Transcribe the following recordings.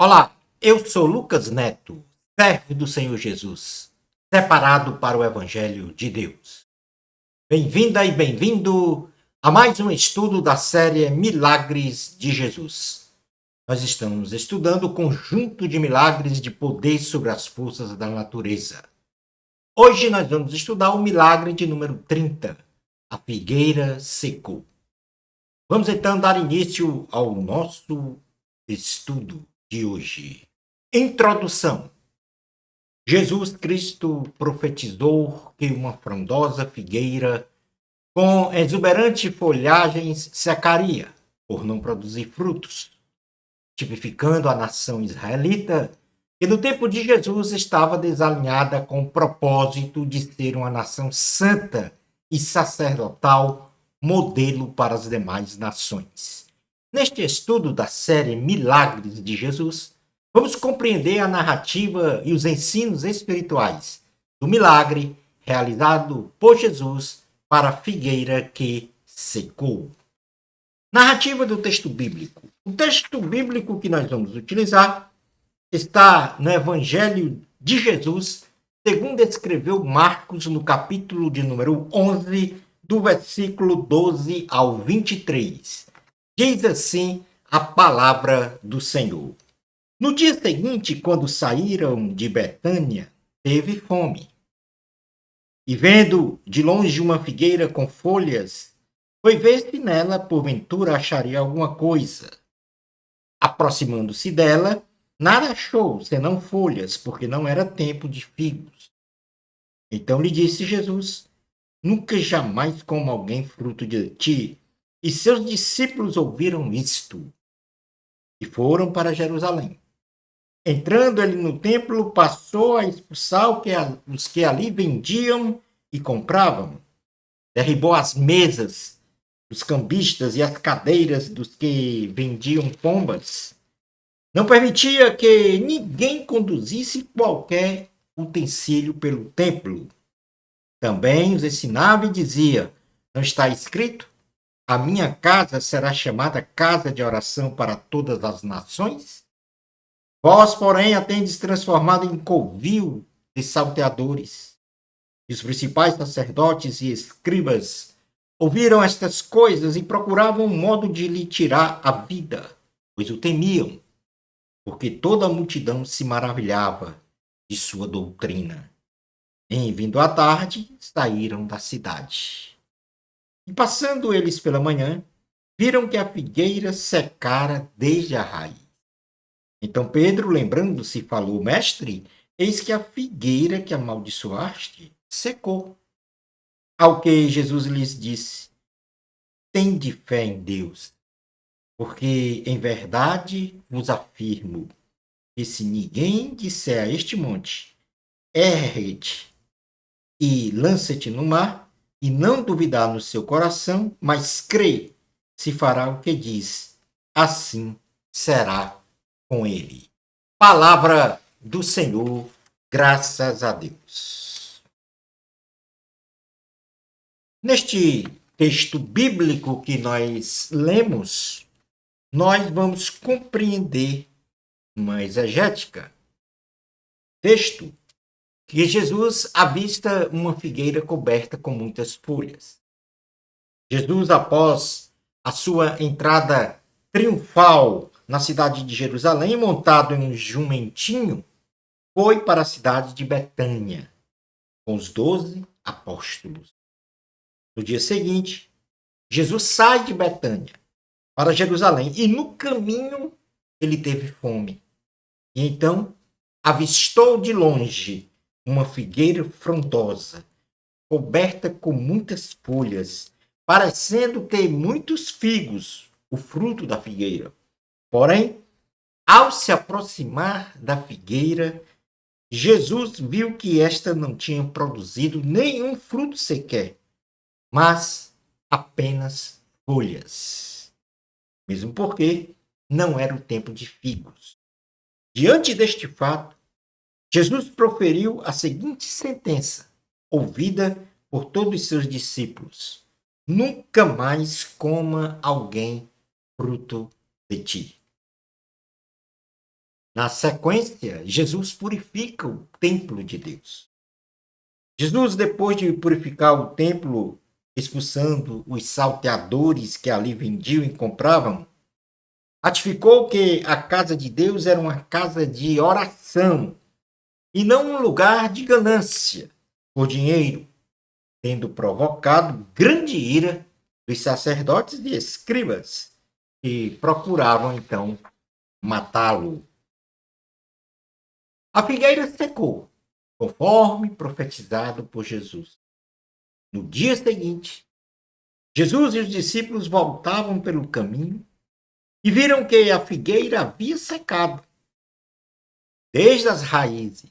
Olá, eu sou Lucas Neto, servo do Senhor Jesus, separado para o Evangelho de Deus. Bem-vinda e bem-vindo a mais um estudo da série Milagres de Jesus. Nós estamos estudando o conjunto de milagres de poder sobre as forças da natureza. Hoje nós vamos estudar o milagre de número 30, a figueira secou. Vamos então dar início ao nosso estudo de hoje. Introdução. Jesus Cristo profetizou que uma frondosa figueira com exuberante folhagens secaria por não produzir frutos, tipificando a nação israelita que no tempo de Jesus estava desalinhada com o propósito de ser uma nação santa e sacerdotal, modelo para as demais nações. Neste estudo da série Milagres de Jesus, vamos compreender a narrativa e os ensinos espirituais do milagre realizado por Jesus para a figueira que secou. Narrativa do texto bíblico. O texto bíblico que nós vamos utilizar está no Evangelho de Jesus, segundo escreveu Marcos, no capítulo de número 11, do versículo 12 ao 23. Diz assim a palavra do Senhor. No dia seguinte, quando saíram de Betânia, teve fome. E vendo de longe uma figueira com folhas, foi ver se nela, porventura, acharia alguma coisa. Aproximando-se dela, nada achou, senão folhas, porque não era tempo de figos. Então lhe disse Jesus: Nunca jamais coma alguém fruto de ti. E seus discípulos ouviram isto e foram para Jerusalém. Entrando ele no templo, passou a expulsar os que ali vendiam e compravam. Derribou as mesas dos cambistas e as cadeiras dos que vendiam pombas. Não permitia que ninguém conduzisse qualquer utensílio pelo templo. Também os ensinava e dizia: Não está escrito? A minha casa será chamada casa de oração para todas as nações? Vós, porém, a tendes transformado em covil de salteadores. E os principais sacerdotes e escribas ouviram estas coisas e procuravam um modo de lhe tirar a vida, pois o temiam, porque toda a multidão se maravilhava de sua doutrina. Em vindo à tarde, saíram da cidade. E passando eles pela manhã, viram que a figueira secara desde a raiz. Então Pedro, lembrando-se, falou: Mestre, eis que a figueira que amaldiçoaste secou. Ao que Jesus lhes disse: Tende fé em Deus, porque em verdade vos afirmo que se ninguém disser a este monte: ergue-te e lança-te no mar, e não duvidar no seu coração, mas crê, se fará o que diz, assim será com ele. Palavra do Senhor, graças a Deus. Neste texto bíblico que nós lemos, nós vamos compreender uma exegética. Texto que Jesus avista uma figueira coberta com muitas folhas. Jesus, após a sua entrada triunfal na cidade de Jerusalém, montado em um jumentinho, foi para a cidade de Betânia, com os 12 apóstolos. No dia seguinte, Jesus sai de Betânia para Jerusalém e no caminho ele teve fome. E então avistou de longe uma figueira frondosa, coberta com muitas folhas, parecendo ter muitos figos, o fruto da figueira. Porém, ao se aproximar da figueira, Jesus viu que esta não tinha produzido nenhum fruto sequer, mas apenas folhas. Mesmo porque não era o tempo de figos. Diante deste fato, Jesus proferiu a seguinte sentença, ouvida por todos os seus discípulos: Nunca mais coma alguém fruto de ti. Na sequência, Jesus purifica o templo de Deus. Jesus, depois de purificar o templo, expulsando os salteadores que ali vendiam e compravam, ratificou que a casa de Deus era uma casa de oração e não um lugar de ganância por dinheiro, tendo provocado grande ira dos sacerdotes e escribas que procuravam então matá-lo. A figueira secou, conforme profetizado por Jesus. No dia seguinte, Jesus e os discípulos voltavam pelo caminho e viram que a figueira havia secado desde as raízes.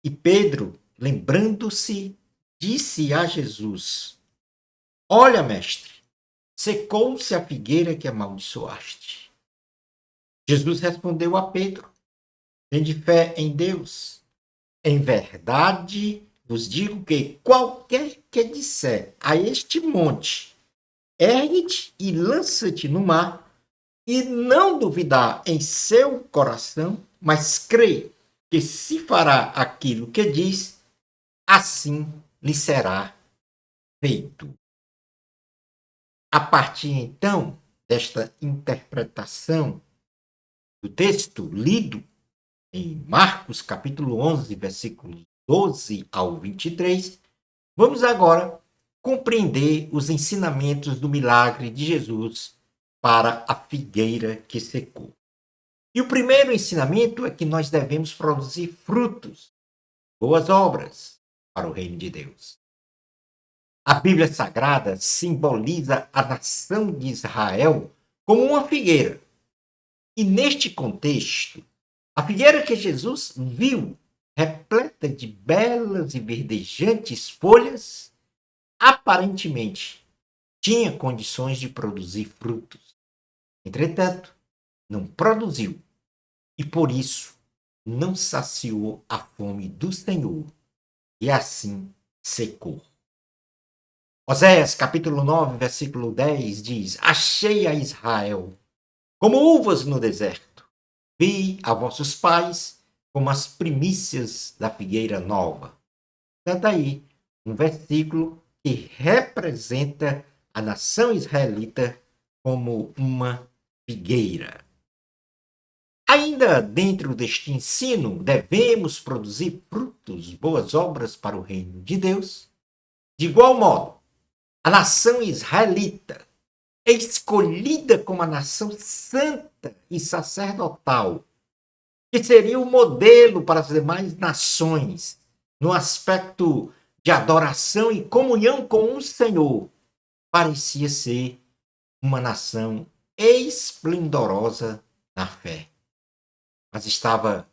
E Pedro, lembrando-se, disse a Jesus: Olha, mestre, secou-se a figueira que amaldiçoaste. Jesus respondeu a Pedro: Tende fé em Deus. Em verdade vos digo que qualquer que disser a este monte, ergue-te e lança-te no mar, e não duvidar em seu coração, mas crê que se fará aquilo que diz, assim lhe será feito. A partir então desta interpretação do texto lido em Marcos capítulo 11, versículos 12 ao 23, vamos agora compreender os ensinamentos do milagre de Jesus para a figueira que secou. E o primeiro ensinamento é que nós devemos produzir frutos, boas obras para o reino de Deus. A Bíblia Sagrada simboliza a nação de Israel como uma figueira. E neste contexto, a figueira que Jesus viu, repleta de belas e verdejantes folhas, aparentemente tinha condições de produzir frutos. Entretanto, não produziu e por isso não saciou a fome do Senhor e assim secou. Oséias capítulo 9, versículo 10 diz: Achei a Israel como uvas no deserto, vi a vossos pais como as primícias da figueira nova. Tanto aí, um versículo que representa a nação israelita como uma figueira. Ainda dentro deste ensino, devemos produzir frutos, boas obras para o reino de Deus. De igual modo, a nação israelita é escolhida como a nação santa e sacerdotal, que seria o modelo para as demais nações, no aspecto de adoração e comunhão com o Senhor. Parecia ser uma nação esplendorosa na fé, mas estava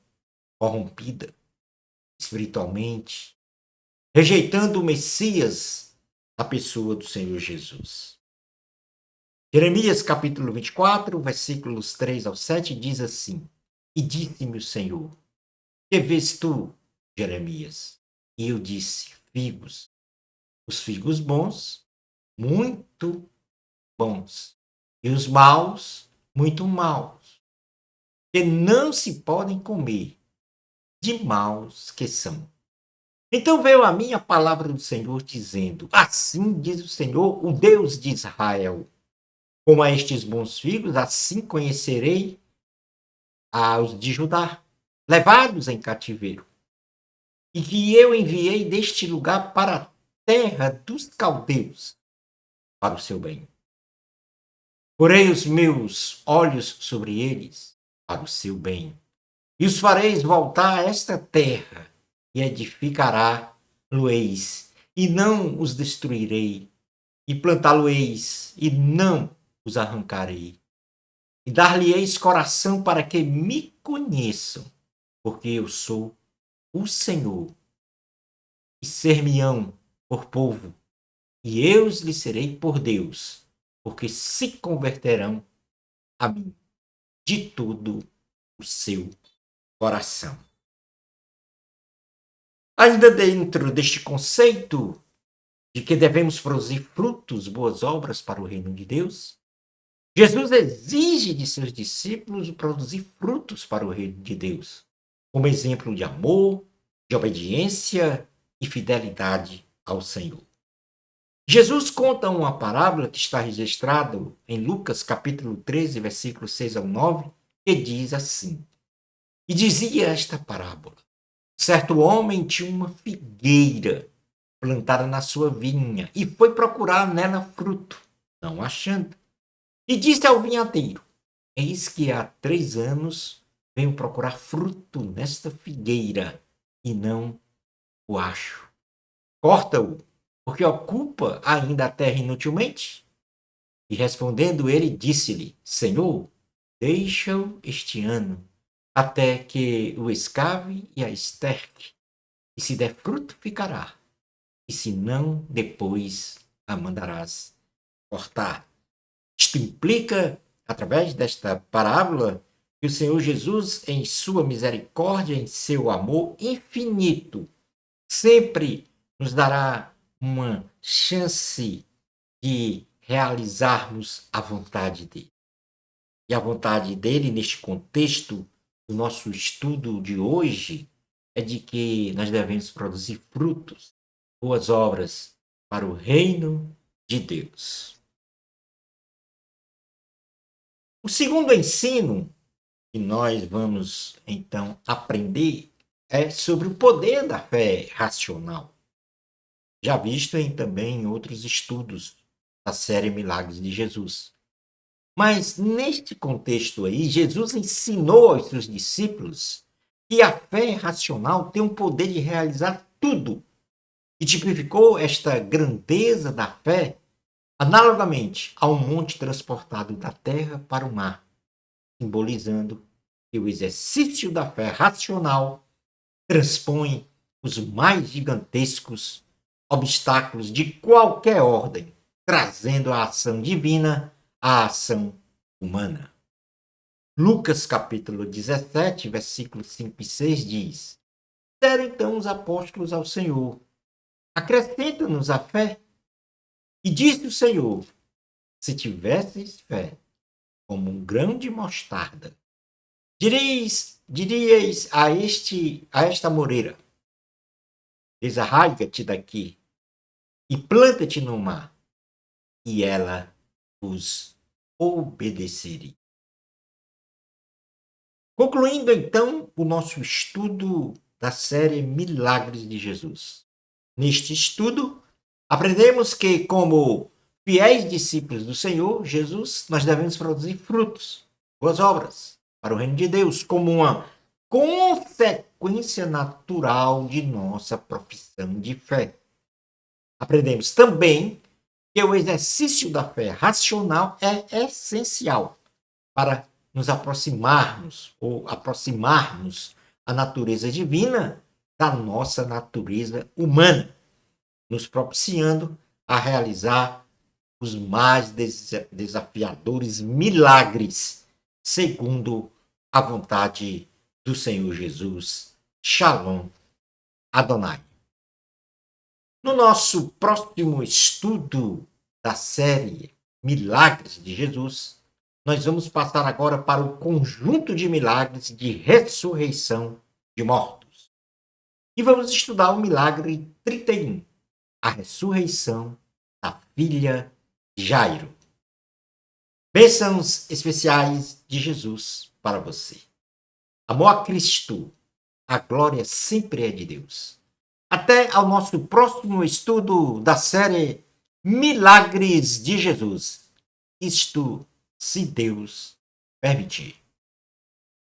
corrompida espiritualmente, rejeitando o Messias, a pessoa do Senhor Jesus. Jeremias capítulo 24, versículos 3 ao 7 diz assim: E disse-me o Senhor: Que vês tu, Jeremias? E eu disse: figos. Os figos bons, muito bons, e os maus, muito maus, que não se podem comer, de maus que são. Então veio a mim a palavra do Senhor dizendo: Assim diz o Senhor, o Deus de Israel: Como a estes bons figos, assim conhecerei aos de Judá, levados em cativeiro, e que eu enviei deste lugar para a terra dos caldeus, para o seu bem. Porei os meus olhos sobre eles, para o seu bem, e os fareis voltar a esta terra, e edificará-lo-eis, e não os destruirei, e plantá-lo-eis, e não os arrancarei. E dar-lhe-eis coração para que me conheçam, porque eu sou o Senhor, e ser-me-ão por povo, e eu lhes serei por Deus, porque se converterão a mim de todo o seu coração. Ainda dentro deste conceito de que devemos produzir frutos, boas obras para o reino de Deus, Jesus exige de seus discípulos produzir frutos para o reino de Deus, como exemplo de amor, de obediência e fidelidade ao Senhor. Jesus conta uma parábola que está registrada em Lucas capítulo 13, versículos 6 ao 9, que diz assim: E dizia esta parábola: certo homem tinha uma figueira plantada na sua vinha e foi procurar nela fruto, não achando. E disse ao vinhadeiro: eis que há 3 anos venho procurar fruto nesta figueira e não o acho. Corta-o, porque ocupa ainda a terra inutilmente. E respondendo ele, disse-lhe: Senhor, deixa-o este ano, até que o escave e a esterque, e se der fruto, ficará, e se não, depois a mandarás cortar. Isto implica, através desta parábola, que o Senhor Jesus, em sua misericórdia, em seu amor infinito, sempre nos dará uma chance de realizarmos a vontade dele. E a vontade dele, neste contexto do nosso estudo de hoje, é de que nós devemos produzir frutos, boas obras para o reino de Deus. O segundo ensino que nós vamos, então, aprender é sobre o poder da fé racional, já visto também em outros estudos da série Milagres de Jesus. Mas, neste contexto aí, Jesus ensinou aos seus discípulos que a fé racional tem o poder de realizar tudo e tipificou esta grandeza da fé analogamente a um monte transportado da terra para o mar, simbolizando que o exercício da fé racional transpõe os mais gigantescos obstáculos de qualquer ordem, trazendo a ação divina à ação humana. Lucas capítulo 17, versículos 5 e 6 diz: disseram então os apóstolos ao Senhor: acrescenta-nos a fé. E disse o Senhor: se tivesseis fé como um grão de mostarda, diríeis a esta moreira: desarraiga-te daqui e planta-te no mar, e ela vos obedeceria. Concluindo então o nosso estudo da série Milagres de Jesus. Neste estudo, aprendemos que, como fiéis discípulos do Senhor Jesus, nós devemos produzir frutos, boas obras, para o reino de Deus, como uma consequência natural de nossa profissão de fé. Aprendemos também que o exercício da fé racional é essencial para nos aproximarmos ou aproximarmos a natureza divina da nossa natureza humana, nos propiciando a realizar os mais desafiadores milagres, segundo a vontade do Senhor Jesus. Shalom Adonai. No nosso próximo estudo da série Milagres de Jesus, nós vamos passar agora para o conjunto de milagres de ressurreição de mortos. E vamos estudar o milagre 31, a ressurreição da filha de Jairo. Bênçãos especiais de Jesus para você. Amor a Cristo, a glória sempre é de Deus. Até ao nosso próximo estudo da série Milagres de Jesus. Isto, se Deus permitir.